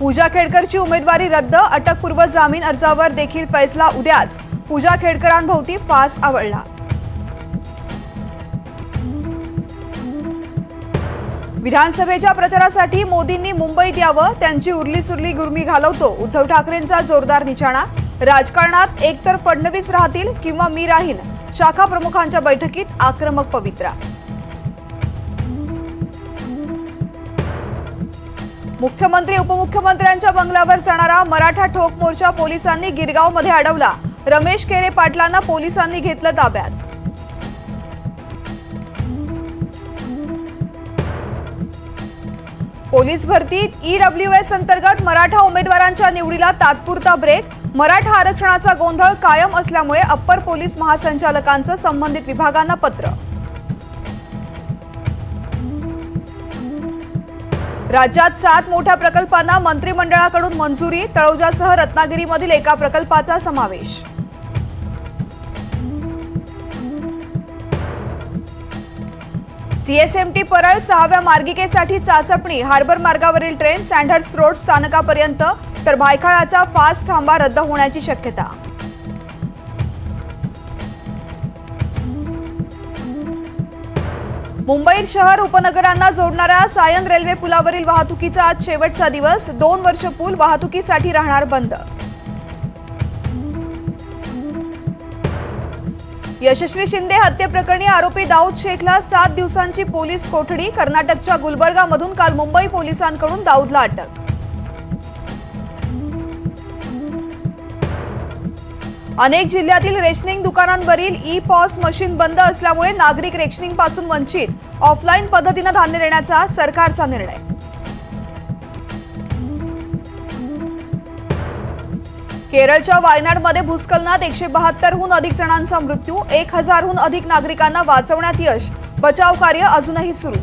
पूजा खेडकरची उमेदवारी रद्द, अटकपूर्व जामीन अर्जावर देखील फैसला उद्याच. पूजा खेडकरांभोवती फास आवळला. विधानसभेच्या प्रचारासाठी मोदींनी मुंबईत यावं, त्यांची उरली सुरली गुरमी घालवतो उद्धव ठाकरेंचा जोरदार निशाणा. राजकारणात एकतर फडणवीस राहतील किंवा मी राहीन, शाखा प्रमुखांच्या बैठकीत आक्रमक पवित्रा. मुख्यमंत्री उपमुख्यमंत्र्यांच्या बंगल्यावर जाणारा मराठा ठोक मोर्चा पोलिसांनी गिरगावमध्ये अडवला. रमेश केरे पाटलांना पोलिसांनी घेतलं ताब्यात. पोलीस भरतीत EWS अंतर्गत मराठा उमेदवारांच्या निवडीला तात्पुरता ब्रेक. मराठा आरक्षणाचा गोंधळ कायम असल्यामुळे अप्पर पोलीस महासंचालकांचं संबंधित विभागांना पत्र. राज्यात 7 मोठ्या प्रकल्पांना मंत्रिमंडळाकडून मंजुरी. तळोजासह रत्नागिरीमधील एका प्रकल्पाचा समावेश. CSMT परळ 6व्या मार्गिकेसाठी चाचपणी. हार्बर मार्गावरील ट्रेन सँडहर्स्ट रोड स्थानकापर्यंत, तर भायखळाचा फास्ट थांबा रद्द होण्याची शक्यता. मुंबई शहर उपनगरांना जोडणाऱ्या सायन रेल्वे पुलावरील वाहतुकीचा आज शेवटचा दिवस. 2 वर्ष पूल वाहतुकीसाठी राहणार बंद. यशस्वी शिंदे हत्येप्रकरणी आरोपी दाऊद शेखला 7 दिवसांची पोलीस कोठडी. कर्नाटकच्या गुलबर्गामधून काल मुंबई पोलिसांकडून दाऊदला अटक. अनेक जिल्ह्यातील रेशनिंग दुकानांवरील ई-पॉस मशीन बंद असल्यामुळे नागरिक रेशनिंगपासून वंचित. ऑफलाईन पद्धतीने धान्य देण्याचा सरकारचा निर्णय. केरळच्या वायनाडमध्ये भूस्खलनात 172हून अधिक जणांचा मृत्यू. 1000हून अधिक नागरिकांना वाचवण्यात यश. बचाव कार्य अजूनही सुरू.